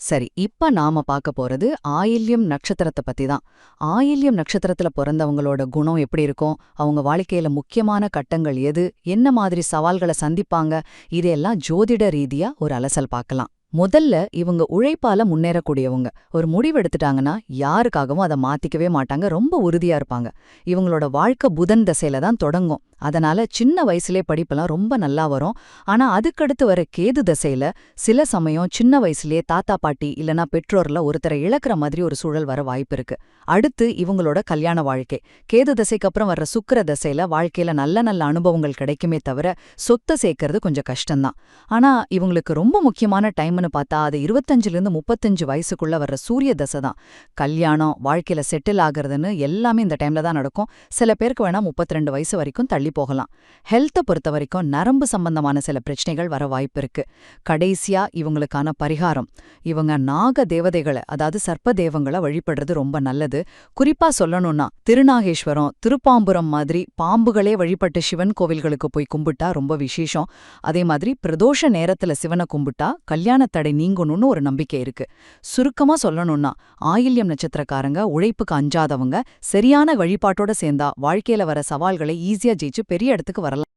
சரி, இப்ப நாம பார்க்க போறது ஆயில்யம் நட்சத்திரத்த பத்தி தான். ஆயில்யம் நட்சத்திரத்துல பொறந்தவங்களோட குணம் எப்படி இருக்கும்? அவங்க வாழ்க்கையில முக்கியமான கட்டங்கள் எது? என்ன மாதிரி சவால்கள சந்திப்பாங்க? இதையெல்லாம் ஜோதிட ரீதியா ஒரு அலசல் பார்க்கலாம். முதல்ல இவங்க உழைப்பால முன்னேறக்கூடியவங்க. ஒரு முடிவு எடுத்துட்டாங்கன்னா யாருக்காகவும் அதை மாத்திக்கவே மாட்டாங்க. ரொம்ப உறுதியா இருப்பாங்க. இவங்களோட வாழ்க்கை புதன் திசையில தான் தொடங்கும். அதனால சின்ன வயசுலே படிப்பெல்லாம் ரொம்ப நல்லா வரும். ஆனா அதுக்கடுத்து வர கேது திசையில சில சமயம் சின்ன வயசுலயே தாத்தா பாட்டி இல்லனா பெற்றோர்ல ஒருத்தரை இழக்கிற மாதிரி ஒரு சூழல் வர வாய்ப்பு இருக்கு. அடுத்து இவங்களோட கல்யாண வாழ்க்கை. கேது திசைக்கு அப்புறம் வர்ற சுக்கிர திசையில வாழ்க்கையில நல்ல நல்ல அனுபவங்கள் கிடைக்குமே தவிர சொத்தை சேர்க்கறது கொஞ்சம் கஷ்டம்தான். ஆனா இவங்களுக்கு ரொம்ப முக்கியமான டைம்னு பார்த்தா அது 25லிருந்து 35 வயசுக்குள்ள வர்ற சூரிய தசை தான். கல்யாணம் வாழ்க்கையில செட்டில் ஆகுறதுன்னு எல்லாமே இந்த டைம்ல தான் நடக்கும். சில பேருக்கு வேணா 32 வயசு வரைக்கும் தள்ளி போகலாம். ஹெல்த்தை பொறுத்த வரைக்கும் நரம்பு சம்பந்தமான சில பிரச்சனைகள் வர வாய்ப்பு இருக்கு. கடைசியா இவங்களுக்கான பரிகாரம், இவங்க நாக தேவதைகளை அதாவது சர்ப்ப தேவங்களை வழிபடுறது ரொம்ப நல்லது. குறிப்பா சொல்லணும்னா திருநாகேஸ்வரம், திருப்பாம்புரம் மாதிரி பாம்புகளே வழிபட்டு சிவன் கோவில்களுக்கு போய் கும்பிட்டா ரொம்ப விசேஷம். அதே மாதிரி பிரதோஷ நேரத்துல சிவனை கும்பிட்டா கல்யாண தடை நீங்கணும்னு ஒரு நம்பிக்கை இருக்கு. சுருக்கமா சொல்லணும்னா ஆயில்யம் நட்சத்திரக்காரங்க உழைப்புக்கு அஞ்சாதவங்க. சரியான வழிபாட்டோட சேர்ந்தா வாழ்க்கையில வர சவால்களை ஈஸியா ஜெயிச்சு பெரிய இடத்துக்கு வரலாம்.